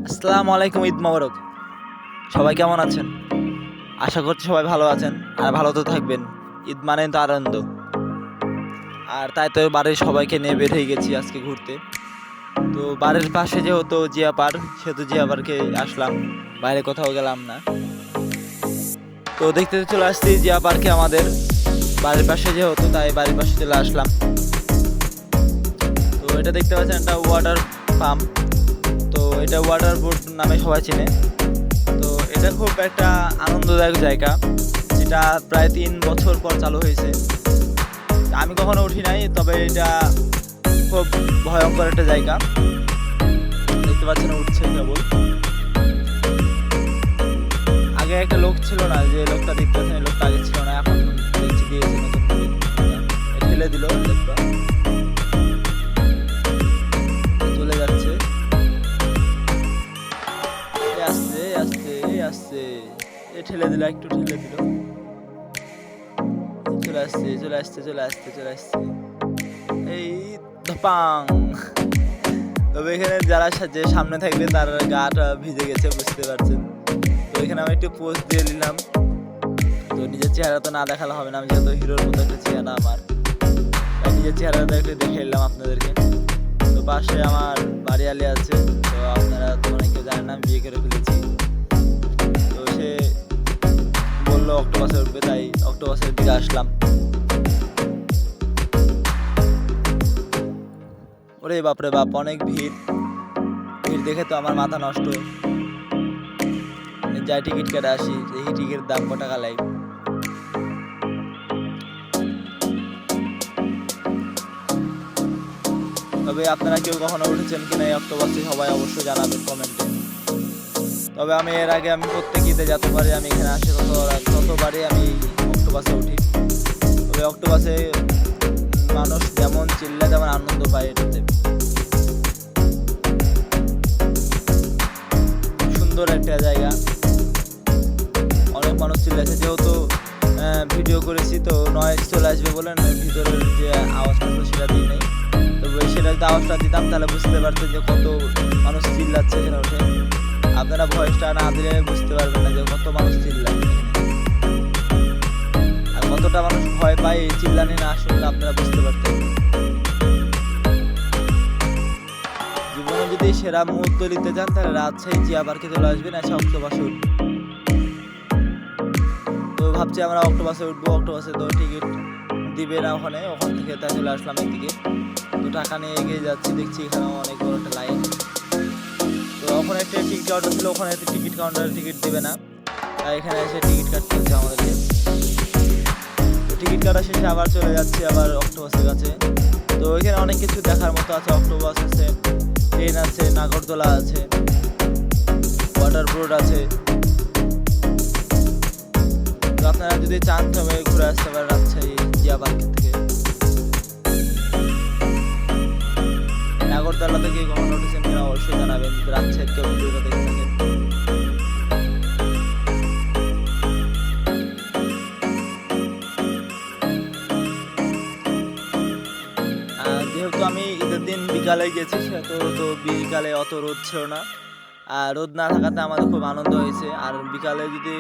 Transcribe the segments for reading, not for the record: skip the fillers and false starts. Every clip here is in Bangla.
আসসালামু আলাইকুম, ঈদ মোবারক। সবাই কেমন আছেন? আশা করছি সবাই ভালো আছেন আর ভালো তো থাকবেন। ঈদ মানে তো আনন্দ, আর তাই তো বাড়ির সবাইকে নিয়ে বের হয়ে গেছি আজকে ঘুরতে। তো বাড়ির পাশে যেহেতু জিয়া পার্ক, সেহেতু জিয়া পার্কে আসলাম, বাইরে কোথাও গেলাম না। তো দেখতে চলে আসছি জিয়া পার্কে, আমাদের বাড়ির পাশে যেহেতু তাই বাড়ির পাশে চলে আসলাম। তো এটা দেখতে পাচ্ছেন, একটা ওয়াটার পাম্প। তো এটা ওয়াটার বোর্ড নামে সবাই চেনে। তো এটা খুব একটা আনন্দদায়ক জায়গা, যেটা প্রায় 3 বছর পর চালু হয়েছে। আমি কখনো উঠি নাই, তবে এটা খুব ভয়ঙ্কর একটা জায়গা। দেখতে পাচ্ছেন উঠছে কেবল। আগে একটা লোক ছিল না, যে লোকটা দেখতে পাচ্ছেন, এই লোকটা আগে ছিল না, এখন দেখছি দিয়েছে নতুন করে। ঠেলে দিল লোকটা, চলে যাচ্ছে। আসছে আসছে আসছে, ঠেলে দিল, একটু ঠেলে দিল, চলে আসছে চলে আসছে চলে আসছে চলে আসছে, এই ধপাং। তবে এখানে যারা যে সামনে থাকবে তার গাটা ভিজে গেছে, বুঝতে পারছেন। তো এখানে আমি একটু পোজ দিয়ে নিলাম। তো নিজের চেহারা তো না দেখালে হবে না, আমি যেহেতু হিরোর মতো একটা চেহারা আমার, তাই নিজের চেহারাটা একটু দেখে নিলাম আপনাদেরকে। তো পাশে আমার বাড়িয়ালি আছে, তো আপনারা তো অনেকে জানেন আমি বিয়ে করে ফেলেছি। তো সে বললো অক্টোপাসে উঠবে, তাই অক্টোপাসের দিকে আসলাম। ওরে বাপরে বাপ, অনেক ভিড়। ভিড় দেখে তো আমার মাথা নষ্ট। যাই টিকিট কেটে আসি, এই টিকিটের দাম কত টাকা লাগে। তবে আপনারা কেউ কখনো উঠেছেন কিনা এই অক্টোপাসে, সবাই অবশ্যই জানাবেন কমেন্টে। তবে আমি এর আগে প্রত্যেক ঈদে যতবারই আমি এখানে আসি, ততবারই আমি অক্টোপাসে উঠি। তবে অক্টোপাসে মানুষ যেমন চিল্লা তেমন আনন্দ পায় এটাতে। সুন্দর একটা জায়গা, অনেক মানুষ চিল্লাছে। যেহেতু ভিডিও করেছি, তো নয়েজ চলে আসবে বলে ভিতরের যে আওয়াজটা সেটা দিই নেই। তবে সেটা যদি আওয়াজটা দিতাম তাহলে বুঝতে পারতেন যে কত মানুষ চিল্লাচ্ছে এখানে উঠে। আপনারা ভয়েসটা না দিলে বুঝতে পারবেন না যে কত মানুষ চিল্লায়, আর কতটা মানুষ ভয় পায় এই চিল্লানি না শুনলে আপনারা বুঝতে পারতেন। জীবনে যদি সেরা মুহূর্ত নিতে চান তাহলে রাজশাহী জিয়া পার্কে চলে আসবেন, এসে অক্টোপাসে উঠবেন। তো ভাবছি আমরা অক্টোপাসে উঠবো। অক্টোপাসে তো টিকিট দিবে না ওখানে, ওখান থেকে তাই চলে আসলাম এদিকে। তো টাকা নিয়ে এগিয়ে যাচ্ছি, দেখছি এখানে অনেক বড় একটা লাইন। তো ওখানে একটা টিকিট কাউন্টার ছিল, ওখানে একটা টিকিট কাউন্টারে টিকিট দেবে না, তাই এখানে এসে টিকিট কাটতে হচ্ছে আমাদেরকে। তো টিকিট কাটা শেষে আবার চলে যাচ্ছি আবার অক্টোপাসের কাছে। তো এখানে অনেক কিছু দেখার মতো আছে, অক্টোপাস আছে, ট্রেন আছে, নাগরদোলা আছে, ওয়াটার বোর্ড আছে। তো আপনারা যদি চান তবে ঘুরে আসতে পারেন রাজশাহী জিয়া পার্কের থেকে। নাগরদোলা থেকে কখনো উঠেছেন কিনা অবশ্যই জানাবেন, যদি রাজশাহীর কেউ ভিডিওটা দেখে থাকেন। যেহেতু আমি ঈদের দিন বিকালে গেছি, সেহেতু তো বিকালে অত রোদ ছিল না, আর রোদ না থাকাতে আমাদের খুব আনন্দ হয়েছে। আর বিকালে যদি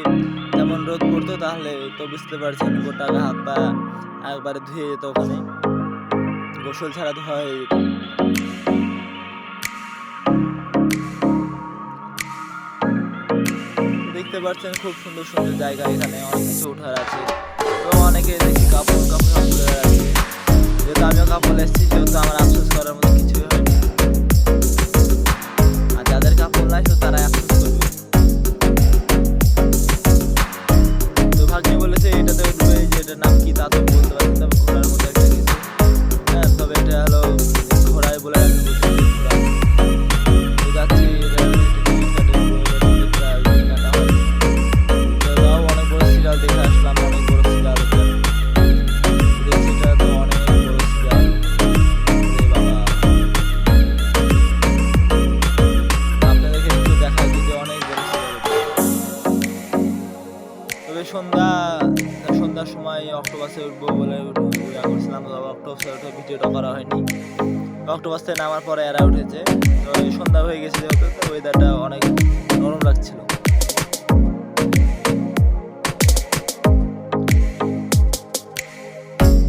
তেমন রোদ পড়তো তাহলে তো বুঝতে পারছেন গোটা গা হাত পা একবারে ধুয়ে যেত, ওখানে গোসল ছাড়া ধোয়া হয়ে যেত। দেখতে পাচ্ছেন খুব সুন্দর সুন্দর জায়গা, এখানে অনেক কিছু ওঠার আছে। তো অনেকে দেখি কাপড় কাপড় সব তুলে রাখছে। যেহেতু আমিও কাপড় এসেছি, সেহেতু আমার আফসোস করার মতো কিছুই হয়নি। আর যাদের কাপড় নাই তো তারা আফসোস করবে। তো ভাগ্নি বলেছে এটাতে উঠবে, যে এটার নাম কি তা তো বলতে পারছি না, ঘোড়ার মতো একটা কিছু। হ্যাঁ, তবে এটা হলো ঘোড়ায় বলে আমি বুঝি ঘোড়া। তো যাচ্ছি, টিকিট কাটে, টিকিট কাটা হয়। তো তাও অনেক বড় সিরিয়াল দেখে আসলাম, অনেক বড় সিরিয়াল। দেখছি এটা তো অনেক বড় সিরিয়াল, বাবা। আপনাদেরকে একটু দেখাই দিই যে অনেক বড় সিরিয়াল। তবে সন্ধ্যার সময় অক্টোপাসে উঠবো বলে ইয়া করছিলাম, তবে অক্টোপাসে উঠে ভিডিওটা করা হয়নি। অক্টোপাস থেকে নামার পরে এরা উঠেছে। তো এই সন্ধ্যা হয়ে গেছে যেহেতু, তো ওয়েদারটা অনেক নরম লাগছিল।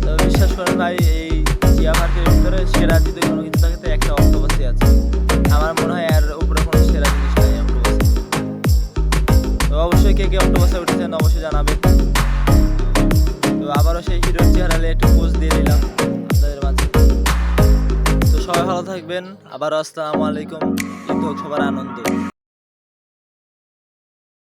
তো বিশ্বাস করেন ভাই, এই জিয়া পার্কের ভিতরে সেরা যদি কোনো কিছু থাকে তো একটা অক্টোপাসই আছে। আমার মনে হয় এর উপরে কোনো সেরা জিনিস নাই অক্টোপাস। তো অবশ্যই কে কে অক্টোপাসে উঠেছেন অবশ্যই জানাবেন। তো আবারও সেই হিরোর চেহারা একটু পোস্ট দিয়ে দিলাম আপনাদের মাঝে। তো সবাই ভালো থাকবেন। আবারও আসসালামু আলাইকুম। ঈদ হোক সবার আনন্দ।